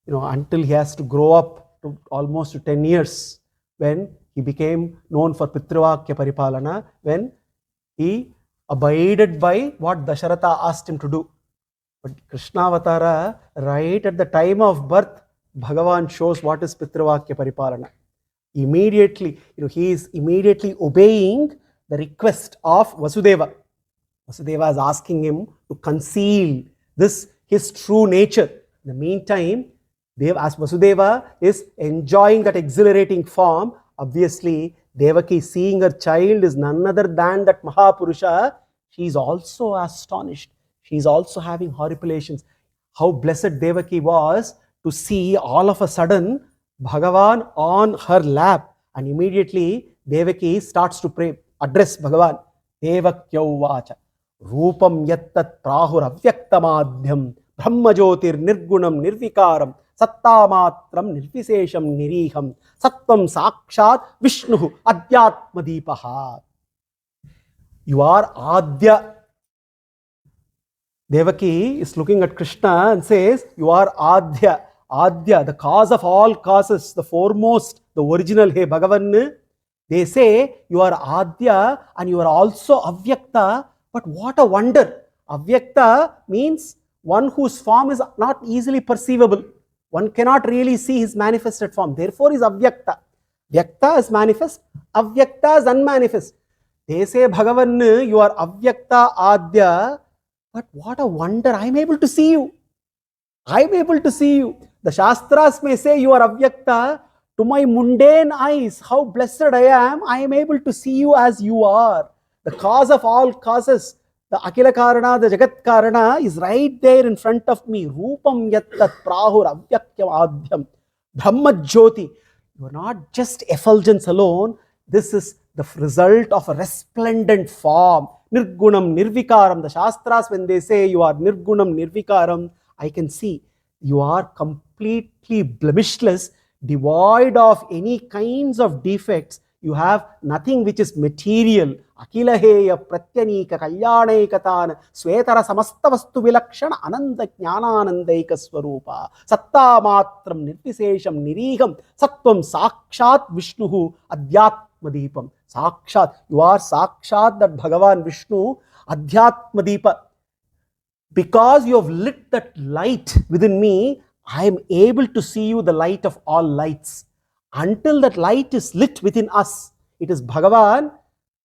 until he has to grow up to almost to 10 years when he became known for Pitruvakya Paripalana, when he abided by what Dasharatha asked him to do. But Krishna Avatara, right at the time of birth, Bhagavan shows what is Pitravakya Paripalana. Immediately, he is immediately obeying the request of Vasudeva. Vasudeva is asking him to conceal this, his true nature. In the meantime, as Vasudeva is enjoying that exhilarating form, obviously, Devaki, seeing her child is none other than that Mahapurusha, she is also astonished. She is also having horripilations. How blessed Devaki was to see all of a sudden Bhagavan on her lap, and immediately Devaki starts to pray, address Bhagavan. Devakya vacha Rupam yattat prahur avyaktamadhyam brahmajotir nirgunam nirvikaram sattamatram nirvisesham niriham sattvam sakshat Vishnu adhyatmadipaha. You are Adya. Devaki is looking at Krishna and says, you are Adya. Adya, the cause of all causes, the foremost, the original, hey Bhagavan. They say, you are Adya and you are also Avyakta. But what a wonder. Avyakta means one whose form is not easily perceivable. One cannot really see his manifested form. Therefore, is Avyakta. Vyakta is manifest, Avyakta is unmanifest. They say, Bhagavan, you are Avyakta Adya. But what a wonder, I am able to see you. I am able to see you. The Shastras may say you are Avyakta. To my mundane eyes, how blessed I am able to see you as you are. The cause of all causes, the Akila Karana, the Jagat Karana is right there in front of me. Rupam yattat prahur avyakyam adhyam Brahma Jyoti. You are not just effulgence alone. This is the result of a resplendent form. Nirgunam, Nirvikaram. The Shastras, when they say you are Nirgunam, Nirvikaram, I can see you are completely blemishless, devoid of any kinds of defects. You have nothing which is material. Akilaheya pratyanika kalyanekatana svetara samastavastu vilakshana ananda jnananandaika swarupa satta matram nirvisesham niriham sattvam sakshat Vishnu adhyatmadipam. Sakshat, you are Sakshat, that Bhagavan Vishnu, Adhyatmadipa. Because you have lit that light within me, I am able to see you, the light of all lights. Until that light is lit within us, it is Bhagavan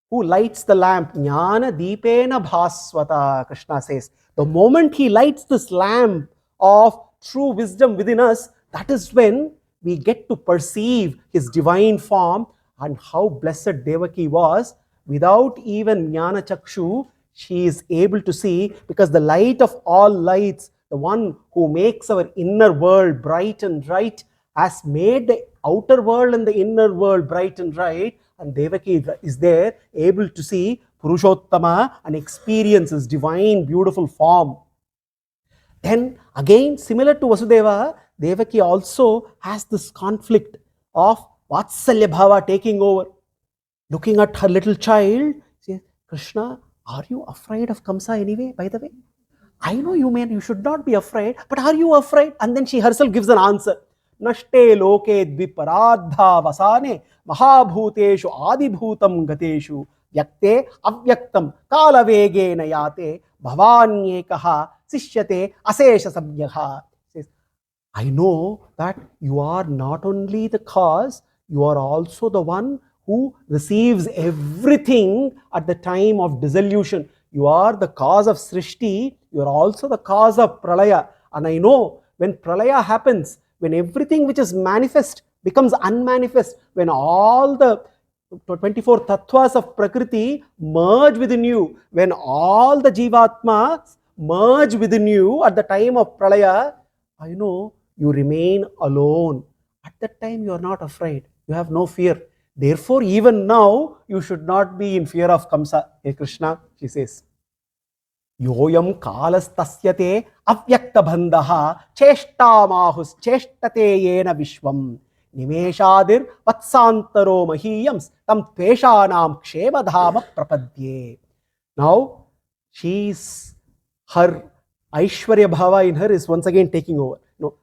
who lights the lamp. Jnana deepena bhasvata, Krishna says. The moment he lights this lamp of true wisdom within us, that is when we get to perceive his divine form. And how blessed Devaki was, without even Jnana Chakshu, she is able to see, because the light of all lights, the one who makes our inner world bright and right, has made the outer world and the inner world bright and right, and Devaki is there, able to see Purushottama and experience his divine, beautiful form. Then again, similar to Vasudeva, Devaki also has this conflict of Vatsalya Bhava taking over. Looking at her little child, she says, Krishna, are you afraid of Kamsa anyway, by the way? I know you should not be afraid, but are you afraid? And then she herself gives an answer. Nashte loke dviparadha vasane mahabhuteshu adibhutam gateshu yakte avyaktam kalavegena yate bhavanyekaha sishyate asesha samyaha. Says, I know that you are not only the cause, you are also the one who receives everything at the time of dissolution. You are the cause of Srishti, you are also the cause of Pralaya. And I know when Pralaya happens, when everything which is manifest becomes unmanifest, when all the 24 tattvas of Prakriti merge within you, when all the Jivatmas merge within you at the time of Pralaya, I know you remain alone. At that time you are not afraid, you have no fear. Therefore, even now, you should not be in fear of Kamsa. Hey Krishna, she says, Yoyam kalas tasyate avyakta bandhaha cheshtamahus cheshtate yena vishwam nimeshadir vatsantaro mahiyams tam tveshanam kshemadhama prapadye. Now, her Aishwarya Bhava in her is once again taking over.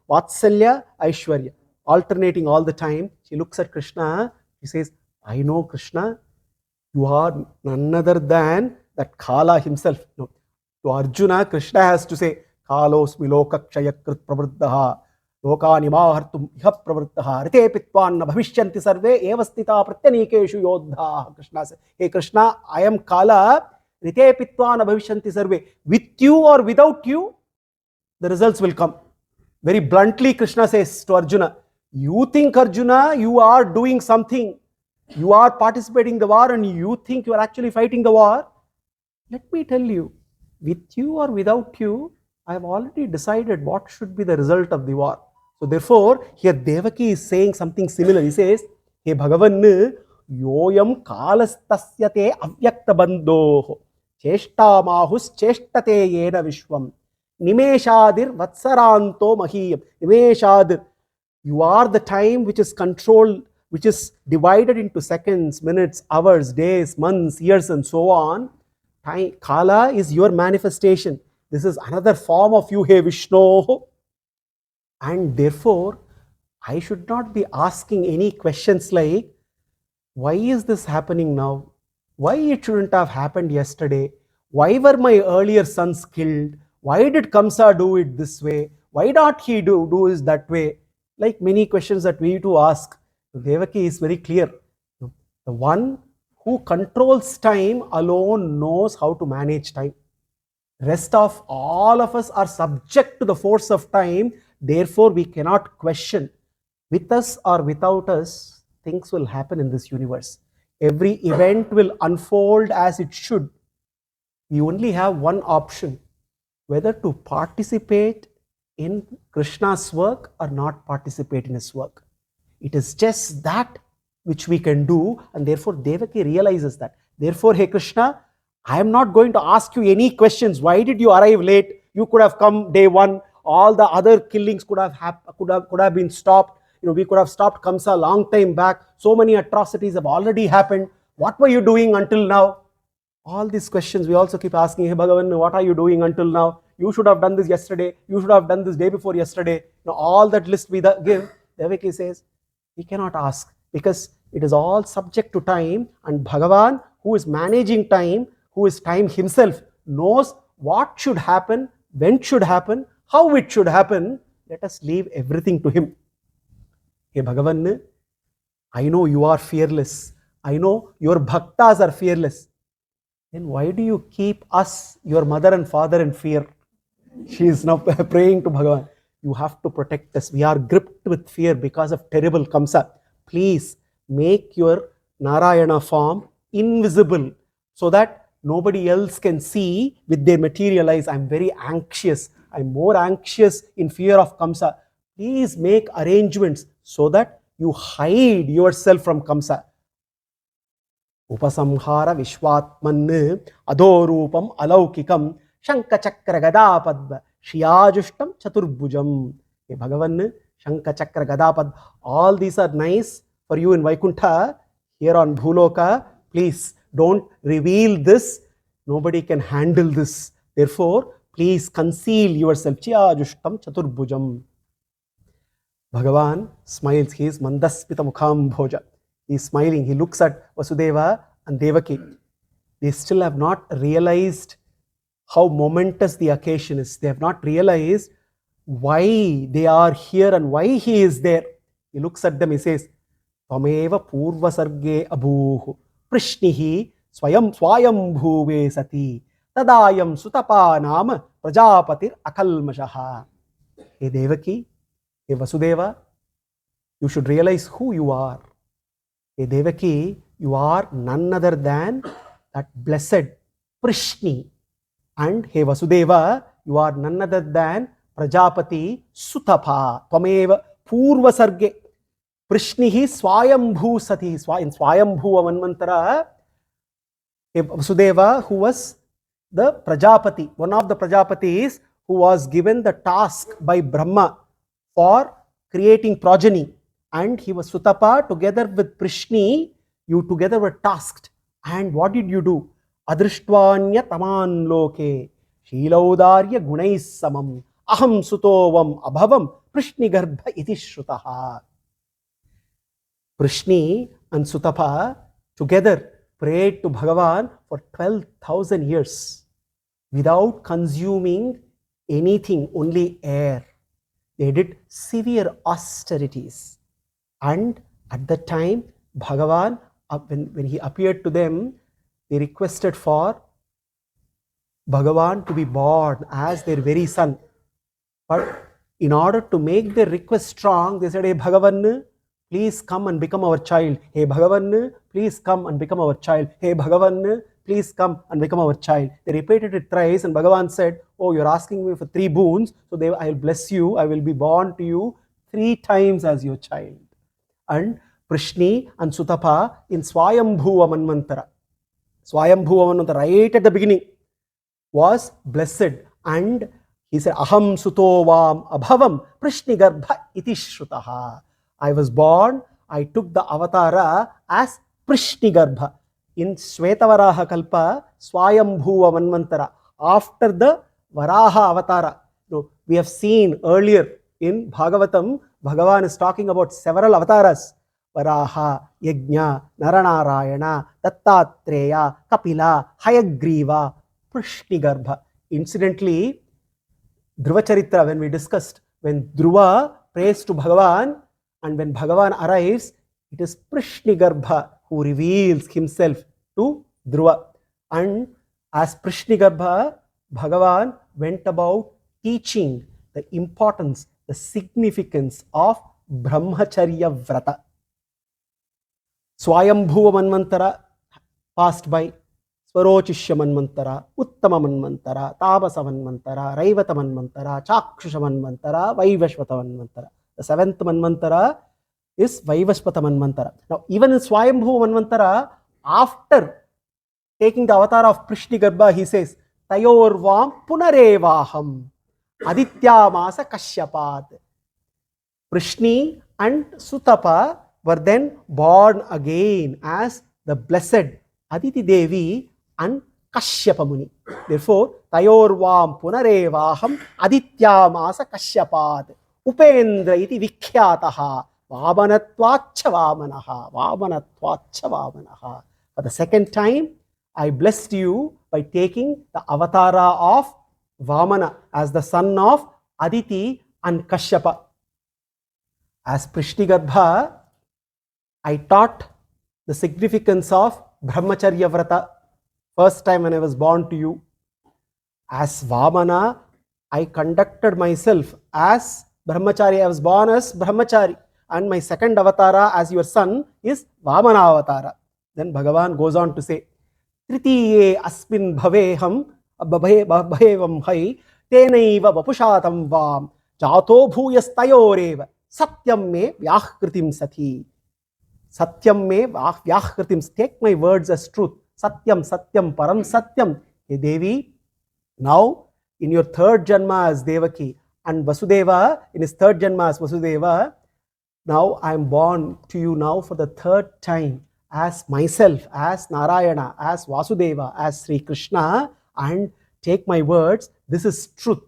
Vatsalya, Aishwarya, alternating all the time. She looks at Krishna. He says, I know Krishna, you are none other than that Kala himself. No. To Arjuna, Krishna has to say, Kalos miloka kshayakrit pravruddha lokani mahartum iha pravruddha rite pitvan bhavishyanti sarve evastita pratyanikeshu yodha. Krishna says, hey Krishna, I am Kala, rite pitvan bhavishyanti sarve. With you or without you, the results will come. Very bluntly, Krishna says to Arjuna, you think, Arjuna, you are doing something. You are participating in the war and you think you are actually fighting the war. Let me tell you, with you or without you, I have already decided what should be the result of the war. So therefore, here Devaki is saying something similar. He says, hey Bhagavan, yoyam kalastasyate avyakta bandho cheshta mahus cheshtate yena vishwam nimeshadir vatsaranto mahiyam. Nimeshadir, you are the time which is controlled, which is divided into seconds, minutes, hours, days, months, years, and so on. Time, Kala is your manifestation. This is another form of you, hey Vishnu. And therefore, I should not be asking any questions like, why is this happening now? Why it shouldn't have happened yesterday? Why were my earlier sons killed? Why did Kamsa do it this way? Why not he do it that way? Like many questions that we need to ask. Devaki is very clear. The one who controls time alone knows how to manage time. Rest of all of us are subject to the force of time. Therefore, we cannot question. With us or without us, things will happen in this universe. Every event will unfold as it should. We only have one option, whether to participate in Krishna's work or not participate in his work. It is just that which we can do, and therefore Devaki realizes that. Therefore, hey Krishna, I am not going to ask you any questions. Why did you arrive late? You could have come day one. All the other killings could have been stopped. We could have stopped Kamsa a long time back. So many atrocities have already happened. What were you doing until now? All these questions we also keep asking, hey Bhagavan, what are you doing until now? You should have done this yesterday. You should have done this day before yesterday. All that list we give, Devaki says, we cannot ask because it is all subject to time, and Bhagavan, who is managing time, who is time himself, knows what should happen, when it should happen, how it should happen. Let us leave everything to him. Hey Bhagavan, I know you are fearless. I know your bhaktas are fearless. Then why do you keep us, your mother and father, in fear? She is now praying to Bhagavan. You have to protect us. We are gripped with fear because of terrible Kamsa. Please make your Narayana form invisible so that nobody else can see with their material eyes. I'm very anxious. I'm more anxious in fear of Kamsa. Please make arrangements so that you hide yourself from Kamsa. Upasamhara Vishwatman Adorupam Alaukikam Shanka Chakra Gadapadva Shiyajustam Chaturbhujam. Hey Bhagavan, Shanka Chakra Gadapad, all these are nice for you in Vaikuntha. Here on Bhuloka, please don't reveal this. Nobody can handle this. Therefore, please conceal yourself. Chiyajustam Chaturbhujam. Bhagavan smiles. He is Mandaspita Mukham Bhoja. He is smiling. He looks at Vasudeva and Devaki. They still have not realized how momentous the occasion is. They have not realized why they are here and why he is there. He looks at them. He says, Tvameva purva sarge abhuhu prishnihi swayam bhuve sati tadayam sutapa nama prajapatir akalmashaha. Hey Devaki, hey Vasudeva, you should realize who you are. Hey Devaki, you are none other than that blessed Prishni. And hey Vasudeva, you are none other than Prajapati Sutapa. Tvameva Purva Sarge Prishnihi Swayambhu Sati. In Swayambhu Manvantara, Vasudeva, who was the Prajapati, one of the Prajapatis who was given the task by Brahma for creating progeny. And he was Sutapa together with Prishni. You together were tasked. And what did you do? Adrishtwanya taman loke Shilaudarya gunais samam aham sutovam abhavam Prishni garbha iti shrutaha. Prishni and Sutapa together prayed to Bhagavan for 12,000 years without consuming anything, only air. They did severe austerities. And at that time, Bhagavan, when he appeared to them, they requested for Bhagavan to be born as their very son. But in order to make their request strong, they said, hey Bhagavan, please come and become our child. Hey Bhagavan, please come and become our child. Hey Bhagavan, please come and become our child. They repeated it thrice, and Bhagavan said, oh, you're asking me for 3 boons, so I will bless you. I will be born to you 3 times as your child. And Prishni and Sutapa in Swayambhuva Manvantara. Swayambhuva Manvantara, right at the beginning, was blessed, and he said, Aham Suto Vam Abhavam Prishnigarbha iti Shrutaha. I was born, I took the avatara as Prishnigarbha. In Shvetavaraha Kalpa, Swayambhuva Manvantara, after the Varaha avatara. We have seen earlier in Bhagavatam, Bhagavan is talking about several avatars. Varaha, Yajna, Naranarayana, Dattatreya, Kapila, Hayagriva, Prishnigarbha. Incidentally, Dhruva Charitra, when we discussed, when Dhruva prays to Bhagavan and when Bhagavan arrives, it is Prishnigarbha who reveals himself to Dhruva. And as Prishnigarbha, Bhagavan went about teaching the importance, the significance of Brahmacharya Vrata. Swayambhuva Manvantara passed by. Swarochishya Manvantara, Uttama Manvantara, Tabasa Manvantara, Raivata Manvantara, Chakshusha Manvantara, Vaivashvata Manvantara. The 7th Manvantara is Vaivashvata Manvantara. Now, even in Swayambhuva Manvantara, after taking the avatar of Prishnigarbha, he says, Tayorvam Punarevaham Aditya Masa Kashyapat. Prishni and Sutapa were then born again as the blessed Aditi Devi and Kashyapa Muni. Therefore, Tayorvam Punarevaham Aditya Masa Kashyapat Upendra iti Vikhyataha Vamanatvacha Vamanaha Vamanatvacha Vamanaha. For the second time, I blessed you by taking the avatara of Vamana as the son of Aditi and Kashyapa. As Prishnigarbha, I taught the significance of Brahmacharya Vrata. First time when I was born to you. As Vamana, I conducted myself as Brahmachari. I was born as Brahmachari. And my second avatara as your son is Vamana avatara. Then Bhagavan goes on to say, Tritiye asmin bhaveham bhavevam hai tenaiva vapushatam vam jato bhuyastayoreva satyam me vyahkritim sati. Satyam me vyahkritim. Take my words as truth. Satyam, Satyam, Param Satyam. Hey Devi, now in your 3rd Janma as Devaki and Vasudeva in his 3rd Janma as Vasudeva, now I am born to you now for the 3rd time as myself, as Narayana, as Vasudeva, as Sri Krishna, and take my words, this is truth.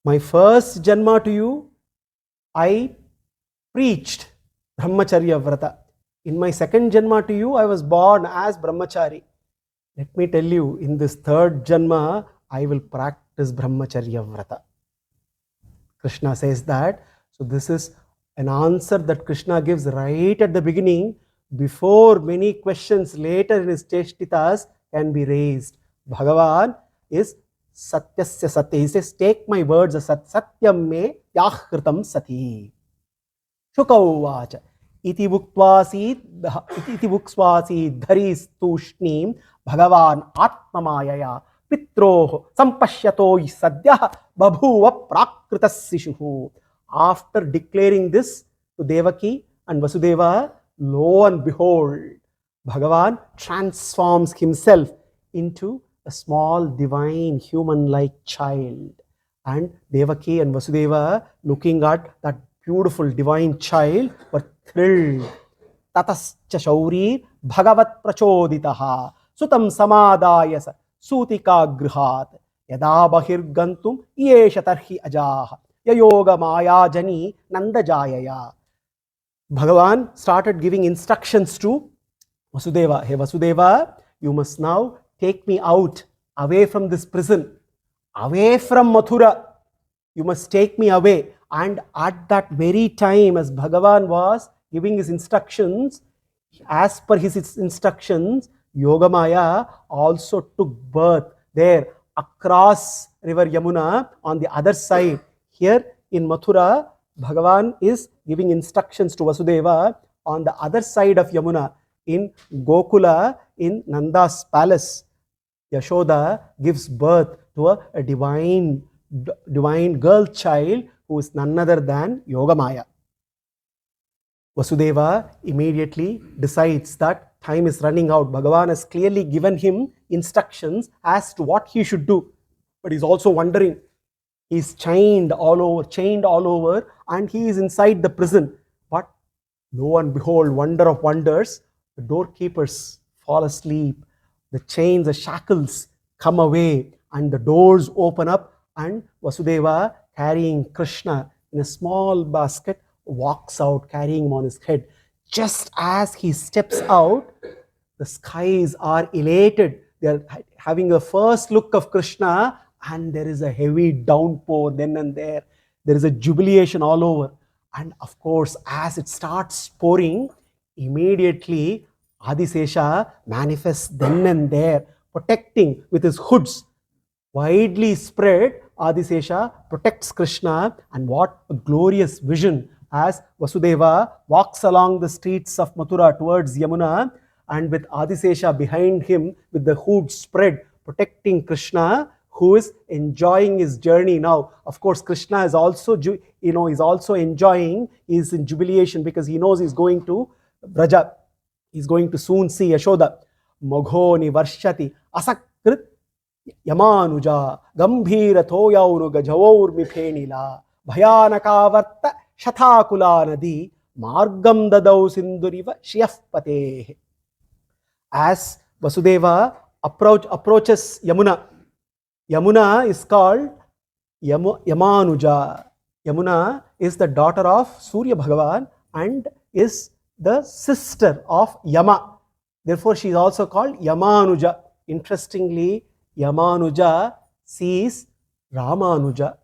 My 1st Janma to you, I preached Brahmacharya Vrata. In my 2nd Janma to you, I was born as Brahmachari. Let me tell you, in this 3rd Janma, I will practice Brahmacharya Vrata. Krishna says that. So this is an answer that Krishna gives right at the beginning, before many questions later in his Cheshtitas can be raised. Bhagavan is Satyasya Satya. He says, take my words as Satyam me Yahkritam Sati. Shukauvacha. Iti buksvasi dharis tushnim Bhagavan Atmamayaya Pitroho Sampashyato Sadyah Babhuva Prakritasishuhu. After declaring this to Devaki and Vasudeva, lo and behold, Bhagavan transforms himself into a small divine human-like child. And Devaki and Vasudeva, looking at that beautiful divine child, were thrilled. Tatascha Shaurir Bhagavat Prachoditaha Sutam Samadayasa Sutika Grihat Yada Bahirgantum Yesha Tarhi Ajaha Yayoga Maya Jani Nandajayaya. Bhagavan started giving instructions to Vasudeva, hey Vasudeva, you must now take me out, away from this prison, away from Mathura. You must take me away. And at that very time, as Bhagavan was giving his instructions, as per his instructions, Yogamaya also took birth there across river Yamuna on the other side. Here in Mathura, Bhagavan is giving instructions to Vasudeva on the other side of Yamuna. In Gokula, in Nanda's palace, Yashoda gives birth to a divine girl child who is none other than Yogamaya. Vasudeva immediately decides that time is running out. Bhagavan has clearly given him instructions as to what he should do. But he's also wondering. He's chained all over, and he is inside the prison. But lo and behold, wonder of wonders, the doorkeepers fall asleep. The chains, the shackles come away, and the doors open up, and Vasudeva, carrying Krishna in a small basket, walks out, carrying him on his head. Just as he steps out, the skies are elated. They are having a first look of Krishna, and there is a heavy downpour then and there. There is a jubilation all over. And of course, as it starts pouring, immediately Adisesha manifests then and there, protecting with his hoods widely spread. Adisesha protects Krishna, and what a glorious vision as Vasudeva walks along the streets of Mathura towards Yamuna, and with Adisesha behind him with the hood spread, protecting Krishna, who is enjoying his journey now. Of course, Krishna is also, is also enjoying. He is in jubilation because he knows he's going to Braja. He's going to soon see Yashoda. Maghoni varshati asakrit Yamanuja Gambhira Thoyaunu Gajavaur Miphenila Bhayanakavarta Shathakula Nadi Margam Dadau Sinduriva Shiyafpate. As Vasudeva approaches Yamuna, Yamuna is called Yamanuja. Yamuna is the daughter of Surya Bhagavan and is the sister of Yama. Therefore, she is also called Yamanuja. Interestingly, Yamanuja sees Ramanuja.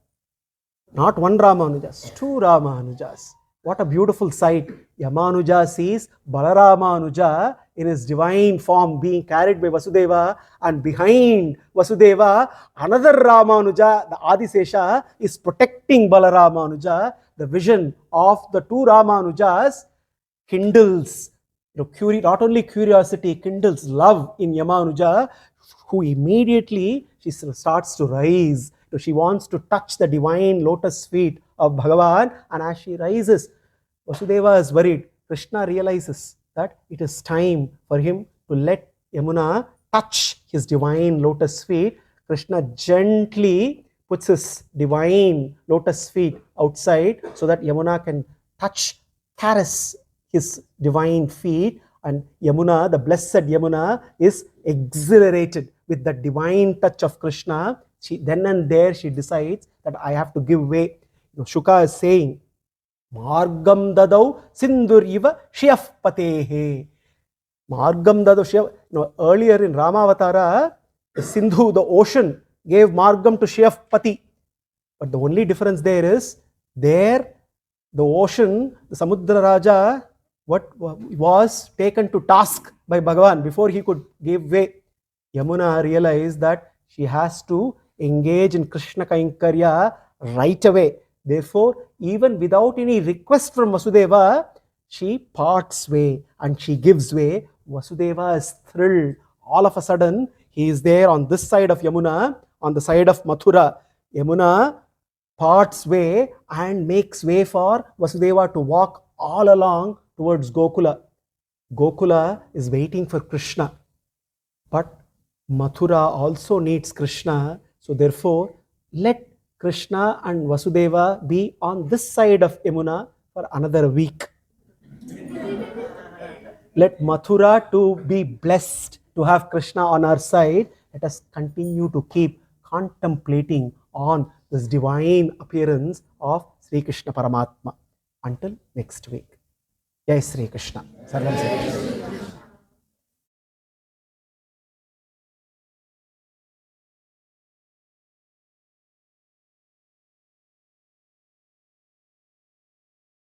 Not one Ramanuja, two Ramanujas. What a beautiful sight. Yamanuja sees Balaramanuja in his divine form being carried by Vasudeva, and behind Vasudeva, another Ramanuja, the Adisesha, is protecting Balaramanuja. The vision of the two Ramanujas kindles, not only curiosity, kindles love in Yamanuja, who immediately she starts to rise. She wants to touch the divine lotus feet of Bhagavan, and as she rises, Vasudeva is worried. Krishna realizes that it is time for him to let Yamuna touch his divine lotus feet. Krishna gently puts his divine lotus feet outside so that Yamuna can caress his divine feet, and Yamuna, the blessed Yamuna, is exhilarated with the divine touch of Krishna. Then and there she decides that I have to give way. Shuka is saying, Margam dadau sinduriva shiyafpatehe. Margam dadau shiyav. Earlier in Ramavatara, the Sindhu, the ocean, gave Margam to Shiyafpati. But the only difference there is, there the ocean, the Samudra Raja, was taken to task by Bhagavan before he could give way. Yamuna realized that she has to engage in Krishna Kainkarya right away. Therefore, even without any request from Vasudeva, she parts way and she gives way. Vasudeva is thrilled. All of a sudden, he is there on this side of Yamuna, on the side of Mathura. Yamuna parts way and makes way for Vasudeva to walk all along towards Gokula. Gokula is waiting for Krishna. But Mathura also needs Krishna. So therefore, let Krishna and Vasudeva be on this side of Yamuna for another week. Let Mathura to be blessed to have Krishna on our side. Let us continue to keep contemplating on this divine appearance of Sri Krishna Paramatma. Until next week. Jai Sri Krishna. Sarvam Sri Krishna.